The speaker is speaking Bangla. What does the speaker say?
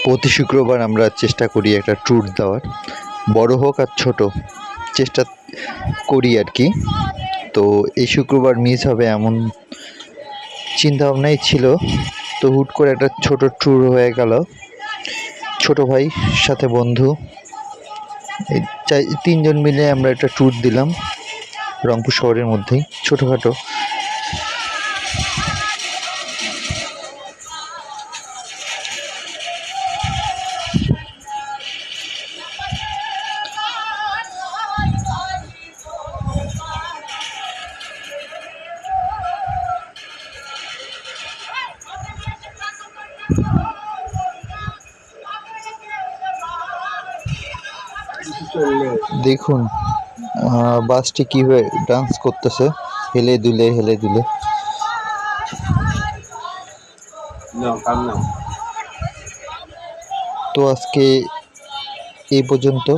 প্রতি শুক্রবার আমরা চেষ্টা করি একটা ট্যুর দেওয়ার, বড় হোক আর ছোট, চেষ্টা করি আর কি। তো এই শুক্রবার মিস হবে এমন চিন্তাভাবনাই ছিল। তো হুট করে একটা ছোট ট্যুর হয়ে গেল, ছোট ভাই সাথে বন্ধু, এই তিনজন মিলে আমরা একটা ট্যুর দিলাম রংপুর শহরের মধ্যেই ছোটোখাটো। দেখুন বাসটি কীভাবে ডান্স করতেছে, হেলে দুলে হেলে দুলে। তো আজকে এই পর্যন্ত।